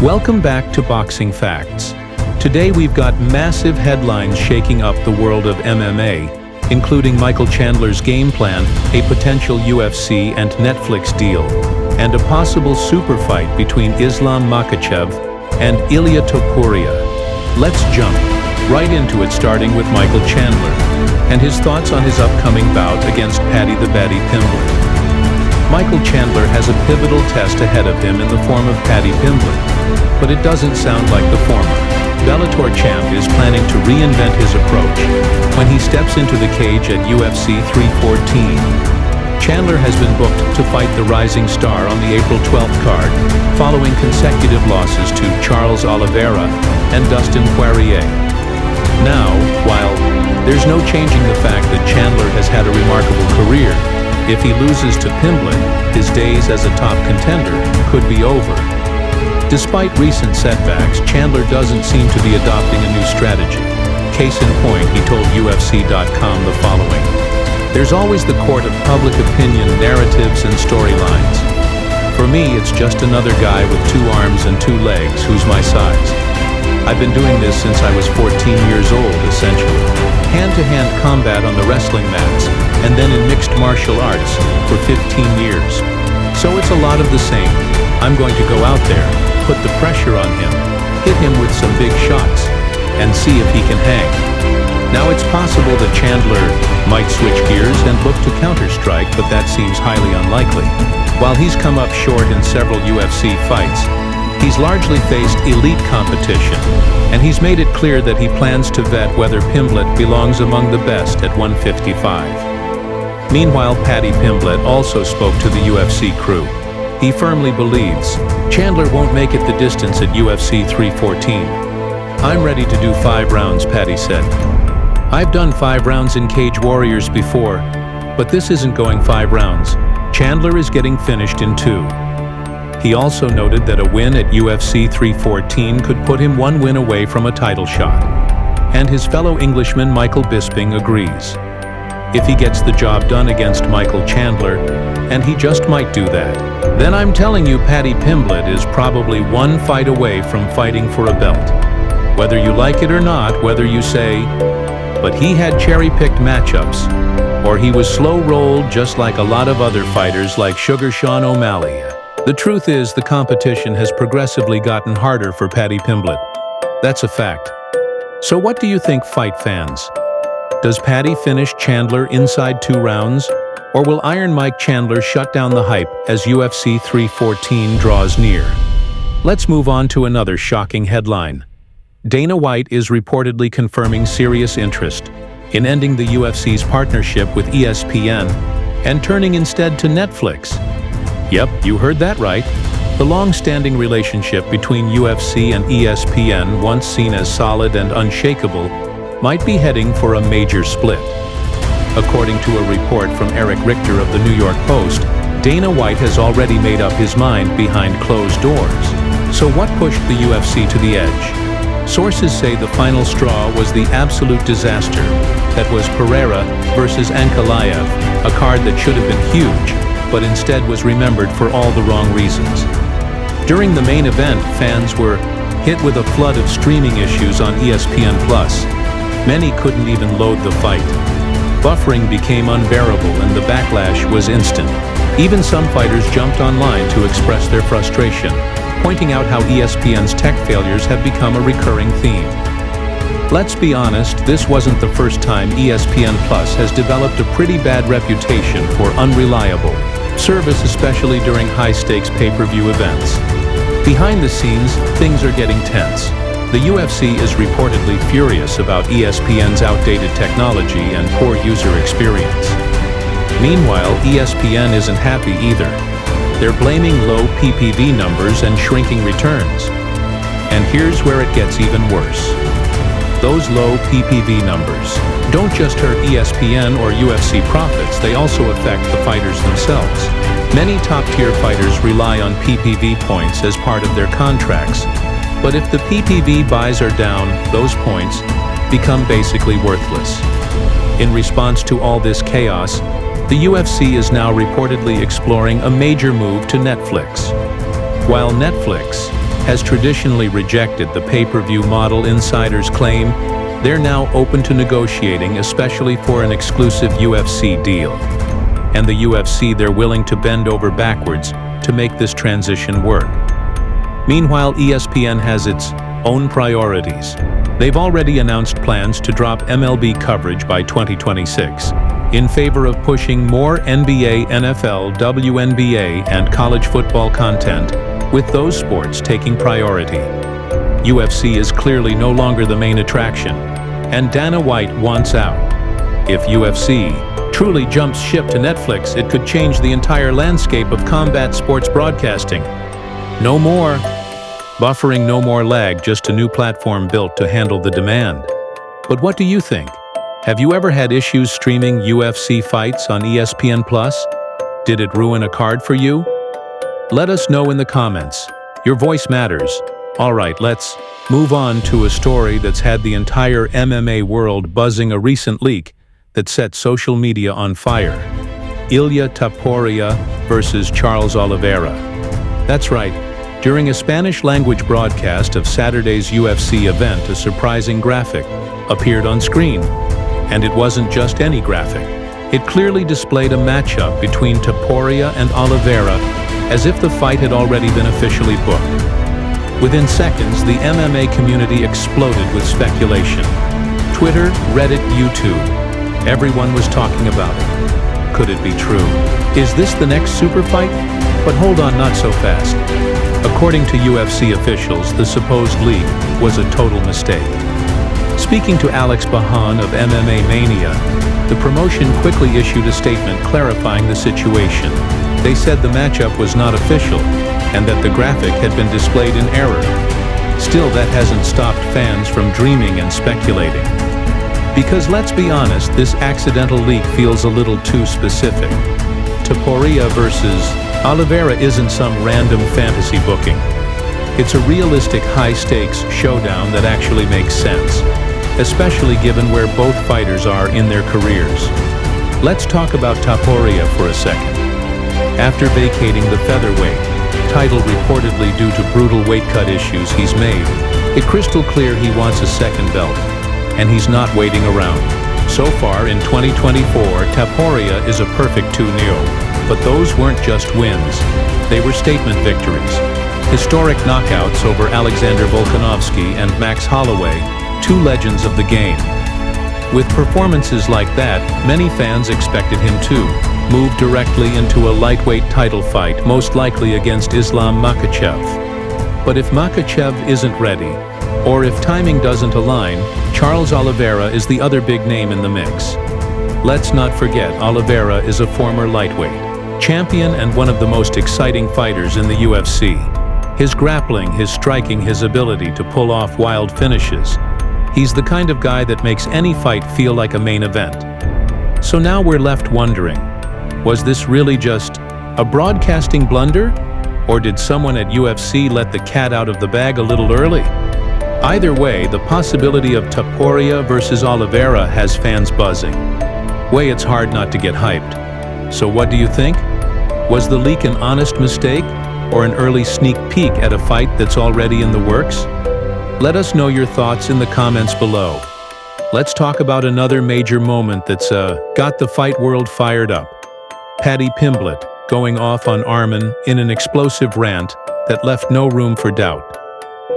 Welcome back to Boxing Facts. Today we've got massive headlines shaking up the world of MMA, including Michael Chandler's game plan, a potential UFC and Netflix deal, and a possible super fight between Islam Makhachev and Ilia Topuria. Let's jump right into it, starting with Michael Chandler and his thoughts on his upcoming bout against Paddy the Baddy Pimblett. Michael Chandler has a pivotal test ahead of him in the form of Paddy Pimblett, but it doesn't sound like the former. Bellator champ is planning to reinvent his approach when he steps into the cage at UFC 314. Chandler has been booked to fight the rising star on the April 12th card, following consecutive losses to Charles Oliveira and Dustin Poirier. Now, while there's no changing the fact that Chandler has had a remarkable career, if he loses to Pimblett, his days as a top contender could be over. Despite recent setbacks, Chandler doesn't seem to be adopting a new strategy. Case in point, he told UFC.com the following: "There's always the court of public opinion, narratives, and storylines. For me, it's just another guy with 2 arms and 2 legs who's my size. I've been doing this since I was 14 years old, essentially. Hand-to-hand combat on the wrestling mats, and then in mixed martial arts for 15 years. So it's a lot of the same. I'm going to go out there, put the pressure on him, hit him with some big shots, and see if he can hang." Now, it's possible that Chandler might switch gears and look to counter-strike, but that seems highly unlikely. While he's come up short in several UFC fights, he's largely faced elite competition, and he's made it clear that he plans to vet whether Pimblett belongs among the best at 155. Meanwhile, Paddy Pimblett also spoke to the UFC crew. He firmly believes Chandler won't make it the distance at UFC 314. "I'm ready to do 5 rounds, Paddy said. "I've done 5 rounds in Cage Warriors before, but this isn't going 5 rounds. Chandler is getting finished in 2. He also noted that a win at UFC 314 could put him 1 win away from a title shot. And his fellow Englishman Michael Bisping agrees. If he gets the job done against Michael Chandler, and he just might do that, then I'm telling you Paddy Pimblett is probably 1 fight away from fighting for a belt. Whether you like it or not, whether you say, but he had cherry-picked matchups, or he was slow-rolled just like a lot of other fighters like Sugar Sean O'Malley. The truth is, the competition has progressively gotten harder for Paddy Pimblett. That's a fact. So what do you think, fight fans? Does Paddy finish Chandler inside 2 rounds? Or will Iron Mike Chandler shut down the hype as UFC 314 draws near? Let's move on to another shocking headline. Dana White is reportedly confirming serious interest in ending the UFC's partnership with ESPN and turning instead to Netflix. Yep, you heard that right. The long-standing relationship between UFC and ESPN, once seen as solid and unshakable, might be heading for a major split. According to a report from Eric Richter of the New York Post, Dana White has already made up his mind behind closed doors. So what pushed the UFC to the edge? Sources say the final straw was the absolute disaster that was Pereira versus Ankalaev, a card that should have been huge, but instead was remembered for all the wrong reasons. During the main event, fans were hit with a flood of streaming issues on ESPN+. Many couldn't even load the fight. Buffering became unbearable and the backlash was instant. Even some fighters jumped online to express their frustration, pointing out how ESPN's tech failures have become a recurring theme. Let's be honest, this wasn't the first time ESPN Plus has developed a pretty bad reputation for unreliable service, especially during high-stakes pay-per-view events. Behind the scenes, things are getting tense. The UFC is reportedly furious about ESPN's outdated technology and poor user experience. Meanwhile, ESPN isn't happy either. They're blaming low PPV numbers and shrinking returns. And here's where it gets even worse. Those low PPV numbers don't just hurt ESPN or UFC profits, they also affect the fighters themselves. Many top-tier fighters rely on PPV points as part of their contracts, but if the PPV buys are down, those points become basically worthless. In response to all this chaos, the UFC is now reportedly exploring a major move to Netflix. While Netflix has traditionally rejected the pay-per-view model, insiders claim they're now open to negotiating, especially for an exclusive UFC deal. And the UFC, they're willing to bend over backwards to make this transition work. Meanwhile, ESPN has its own priorities. They've already announced plans to drop MLB coverage by 2026 in favor of pushing more NBA, NFL, WNBA, and college football content, with those sports taking priority. UFC is clearly no longer the main attraction, and Dana White wants out. If UFC truly jumps ship to Netflix, it could change the entire landscape of combat sports broadcasting. No more buffering, no more lag, just a new platform built to handle the demand. But what do you think? Have you ever had issues streaming UFC fights on ESPN Plus? Did it ruin a card for you? Let us know in the comments. Your voice matters. Alright, let's move on to a story that's had the entire MMA world buzzing: a recent leak that set social media on fire. Ilia Topuria versus Charles Oliveira. That's right. During a Spanish-language broadcast of Saturday's UFC event, a surprising graphic appeared on screen. And it wasn't just any graphic. It clearly displayed a matchup between Topuria and Oliveira, as if the fight had already been officially booked. Within seconds, the MMA community exploded with speculation. Twitter, Reddit, YouTube. Everyone was talking about it. Could it be true? Is this the next super fight? But hold on, not so fast. According to UFC officials, the supposed leak was a total mistake. Speaking to Alex Bahan of MMA Mania, the promotion quickly issued a statement clarifying the situation. They said the matchup was not official and that the graphic had been displayed in error. Still, that hasn't stopped fans from dreaming and speculating. Because let's be honest, this accidental leak feels a little too specific. Topuria versus Oliveira isn't some random fantasy booking. It's a realistic high-stakes showdown that actually makes sense, especially given where both fighters are in their careers. Let's talk about Topuria for a second. After vacating the featherweight title reportedly due to brutal weight cut issues he's made, it's crystal clear he wants a second belt, and he's not waiting around. So far in 2024, Topuria is a perfect 2-0, but those weren't just wins. They were statement victories. Historic knockouts over Alexander Volkanovski and Max Holloway, two legends of the game. With performances like that, many fans expected him to move directly into a lightweight title fight, most likely against Islam Makhachev. But if Makhachev isn't ready, or if timing doesn't align, Charles Oliveira is the other big name in the mix. Let's not forget, Oliveira is a former lightweight champion and one of the most exciting fighters in the UFC. His grappling, his striking, his ability to pull off wild finishes. He's the kind of guy that makes any fight feel like a main event. So now we're left wondering, was this really just a broadcasting blunder? Or did someone at UFC let the cat out of the bag a little early? Either way, the possibility of Topuria versus Oliveira has fans buzzing. It's hard not to get hyped. So what do you think? Was the leak an honest mistake, or an early sneak peek at a fight that's already in the works? Let us know your thoughts in the comments below. Let's talk about another major moment that's got the fight world fired up. Paddy Pimblett going off on Arman in an explosive rant that left no room for doubt.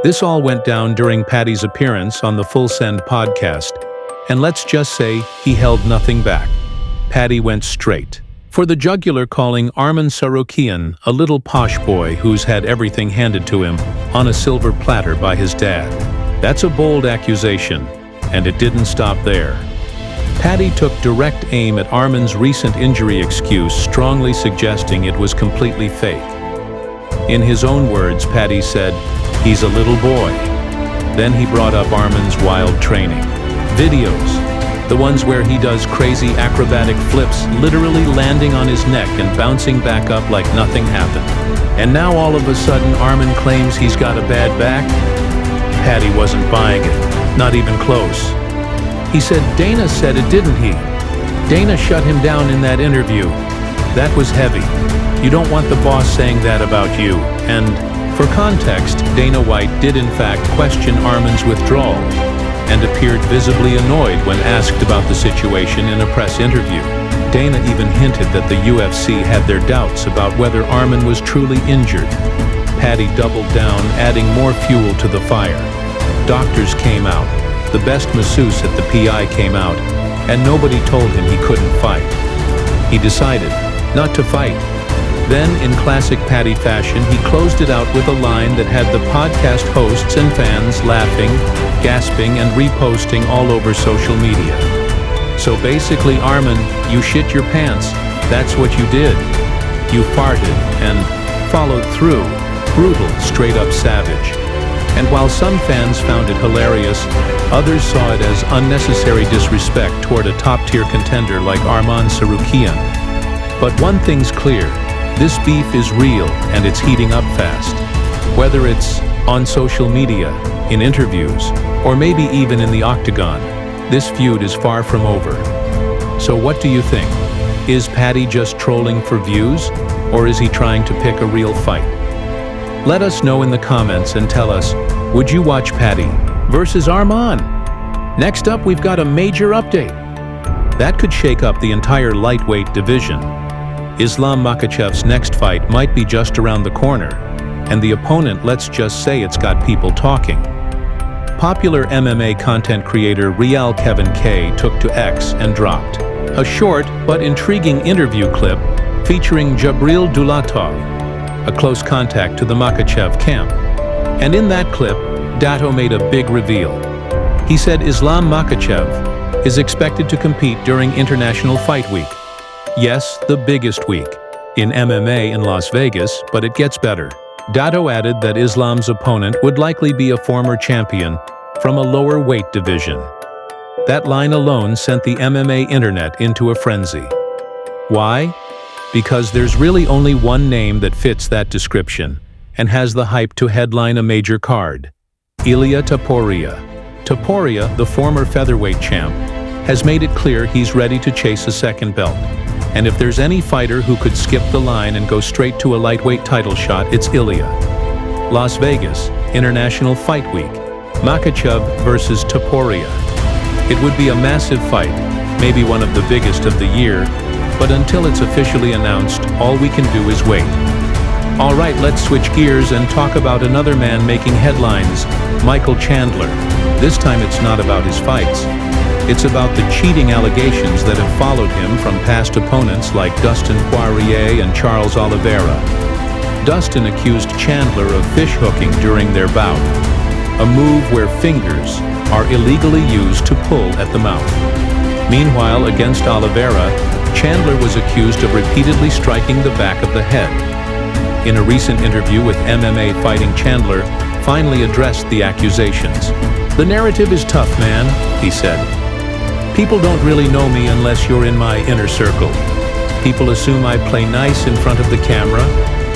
This all went down during Paddy's appearance on the Full Send podcast, and let's just say he held nothing back. Paddy went straight for the jugular, calling Arman Tsarukyan a little posh boy who's had everything handed to him on a silver platter by his dad. That's a bold accusation, and it didn't stop there. Paddy took direct aim at Arman's recent injury excuse, strongly suggesting it was completely fake. In his own words, Paddy said, "He's a little boy." Then he brought up Arman's wild training videos, the ones where he does crazy acrobatic flips, literally landing on his neck and bouncing back up like nothing happened. And now all of a sudden Arman claims he's got a bad back? Paddy wasn't buying it, not even close. He said Dana said it, didn't he? Dana shut him down in that interview. That was heavy. You don't want the boss saying that about you. And For context, Dana White did in fact question Arman's withdrawal and appeared visibly annoyed when asked about the situation in a press interview. Dana even hinted that the UFC had their doubts about whether Arman was truly injured. Paddy doubled down, adding more fuel to the fire. Doctors came out, the best masseuse at the PI came out, and nobody told him he couldn't fight. He decided not to fight. Then, in classic Paddy fashion, he closed it out with a line that had the podcast hosts and fans laughing, gasping, and reposting all over social media. So basically, Arman, you shit your pants. That's what you did. You farted and followed through. Brutal, straight-up savage. And while some fans found it hilarious, others saw it as unnecessary disrespect toward a top-tier contender like Arman Tsarukyan. But one thing's clear. This beef is real, and it's heating up fast. Whether it's on social media, in interviews, or maybe even in the octagon, this feud is far from over. So what do you think? Is Paddy just trolling for views, or is he trying to pick a real fight? Let us know in the comments and tell us, would you watch Paddy versus Arman? Next up, we've got a major update. That could shake up the entire lightweight division. Islam Makhachev's next fight might be just around the corner, and the opponent, let's just say it's got people talking. Popular MMA content creator Real Kevin K took to X and dropped a short but intriguing interview clip featuring Jabril Dulatov, a close contact to the Makhachev camp. And in that clip, Dato made a big reveal. He said Islam Makhachev is expected to compete during International Fight Week. Yes, the biggest week in MMA in Las Vegas, but it gets better. Dato added that Islam's opponent would likely be a former champion from a lower weight division. That line alone sent the MMA internet into a frenzy. Why? Because there's really only one name that fits that description and has the hype to headline a major card: Ilia Topuria. Topuria, the former featherweight champ, has made it clear he's ready to chase a second belt. And if there's any fighter who could skip the line and go straight to a lightweight title shot, it's Ilia. Las Vegas, International Fight Week. Makhachev versus Topuria. It would be a massive fight, maybe one of the biggest of the year, but until it's officially announced, all we can do is wait. All right, let's switch gears and talk about another man making headlines, Michael Chandler. This time it's not about his fights. It's about the cheating allegations that have followed him from past opponents like Dustin Poirier and Charles Oliveira. Dustin accused Chandler of fish-hooking during their bout, a move where fingers are illegally used to pull at the mouth. Meanwhile, against Oliveira, Chandler was accused of repeatedly striking the back of the head. In a recent interview with MMA Fighting, Chandler finally addressed the accusations. "The narrative is tough, man," he said. "People don't really know me unless you're in my inner circle. People assume I play nice in front of the camera,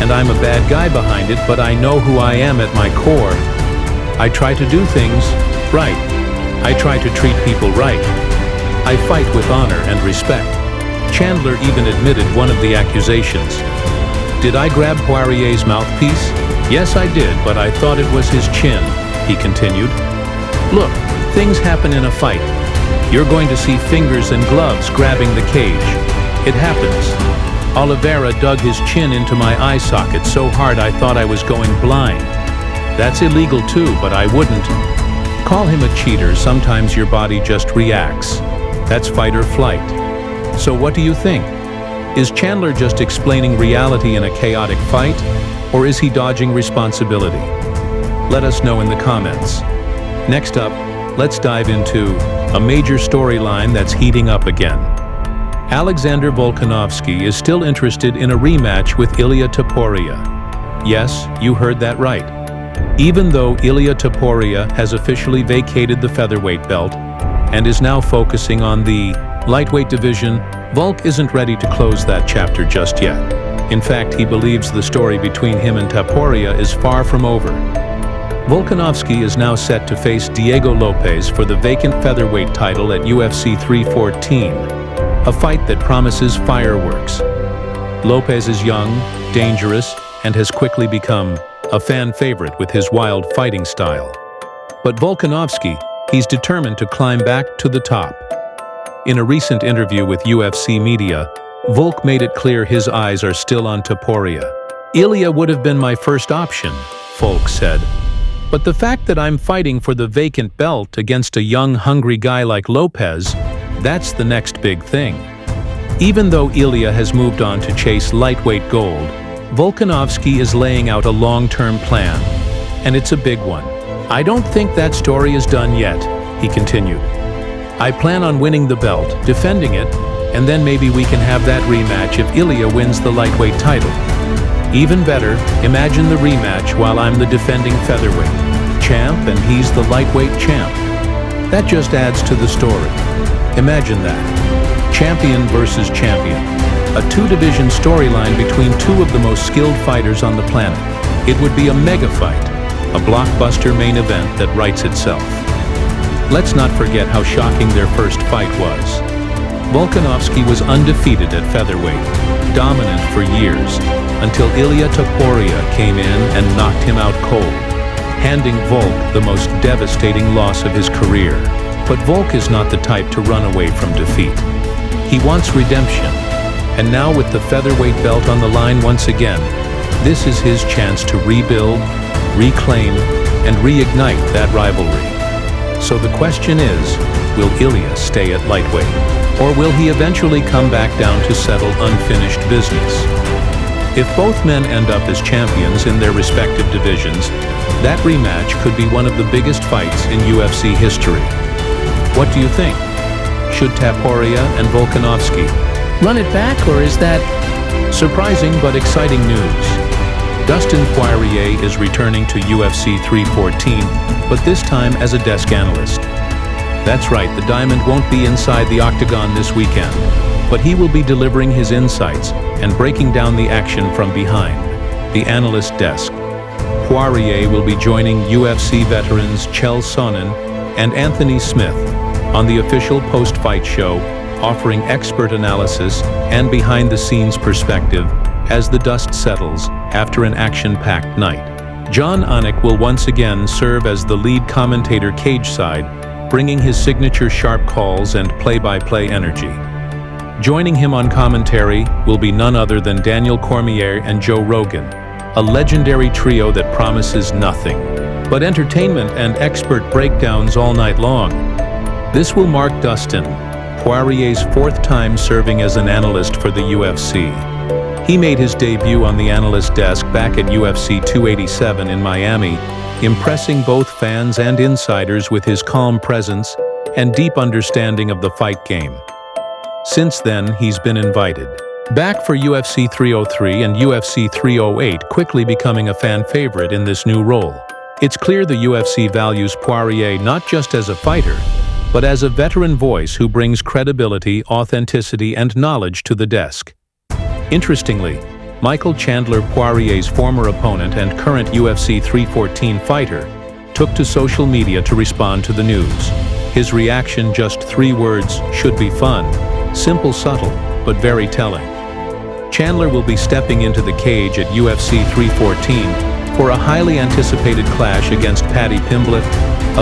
and I'm a bad guy behind it, but I know who I am at my core. I try to do things right. I try to treat people right. I fight with honor and respect." Chandler even admitted one of the accusations. "Did I grab Poirier's mouthpiece? Yes, I did, but I thought it was his chin," he continued. "Look, things happen in a fight. You're going to see fingers and gloves grabbing the cage. It happens. Oliveira dug his chin into my eye socket so hard I thought I was going blind. That's illegal too, but I wouldn't. Call him a cheater. Sometimes your body just reacts. That's fight or flight. So what do you think? Is Chandler just explaining reality in a chaotic fight, or is he dodging responsibility? Let us know in the comments. Next up, let's dive into a major storyline that's heating up again. Alexander Volkanovski is still interested in a rematch with Ilia Topuria. Yes, you heard that right. Even though Ilia Topuria has officially vacated the featherweight belt and is now focusing on the lightweight division, Volk isn't ready to close that chapter just yet. In fact, he believes the story between him and Topuria is far from over. Volkanovski is now set to face Diego Lopez for the vacant featherweight title at UFC 314, a fight that promises fireworks. Lopez is young, dangerous, and has quickly become a fan favorite with his wild fighting style. But Volkanovski, he's determined to climb back to the top. In a recent interview with UFC media, Volk made it clear his eyes are still on Topuria. "Ilya would have been my first option," Volk said. "But the fact that I'm fighting for the vacant belt against a young, hungry guy like Lopez, that's the next big thing." Even though Ilya has moved on to chase lightweight gold, Volkanovski is laying out a long-term plan, and it's a big one. "I don't think that story is done yet," he continued. "I plan on winning the belt, defending it, and then maybe we can have that rematch if Ilya wins the lightweight title. Even better, imagine the rematch while I'm the defending featherweight champ and he's the lightweight champ. That just adds to the story. Imagine that. Champion versus champion. A two-division storyline between two of the most skilled fighters on the planet. It would be a mega fight, a blockbuster main event that writes itself." Let's not forget how shocking their first fight was. Volkanovski was undefeated at featherweight, dominant for years, until Ilya Topuria came in and knocked him out cold, handing Volk the most devastating loss of his career. But Volk is not the type to run away from defeat. He wants redemption, and now with the featherweight belt on the line once again, this is his chance to rebuild, reclaim, and reignite that rivalry. So the question is, will Ilya stay at lightweight? Or will he eventually come back down to settle unfinished business? If both men end up as champions in their respective divisions, that rematch could be one of the biggest fights in UFC history. What do you think? Should Topuria and Volkanovski run it back, or is that surprising but exciting news? Dustin Poirier is returning to UFC 314, but this time as a desk analyst. That's right, the Diamond won't be inside the octagon this weekend, but he will be delivering his insights and breaking down the action from behind, the analyst desk. Poirier will be joining UFC veterans Chael Sonnen and Anthony Smith on the official post-fight show, offering expert analysis and behind-the-scenes perspective as the dust settles after an action-packed night. John Anik will once again serve as the lead commentator cageside, bringing his signature sharp calls and play-by-play energy. Joining him on commentary will be none other than Daniel Cormier and Joe Rogan, a legendary trio that promises nothing but entertainment and expert breakdowns all night long. This will mark Dustin Poirier's fourth time serving as an analyst for the UFC. He made his debut on the analyst desk back at UFC 287 in Miami, impressing both fans and insiders with his calm presence and deep understanding of the fight game. Since then, he's been invited back for UFC 303 and UFC 308, quickly becoming a fan favorite in this new role. It's clear the UFC values Poirier not just as a fighter, but as a veteran voice who brings credibility, authenticity, and knowledge to the desk. Interestingly, Michael Chandler, Poirier's former opponent and current UFC 314 fighter, took to social media to respond to the news. His reaction, just 3 words, "should be fun." Simple, subtle, but very telling. Chandler will be stepping into the cage at UFC 314 for a highly anticipated clash against Paddy Pimblett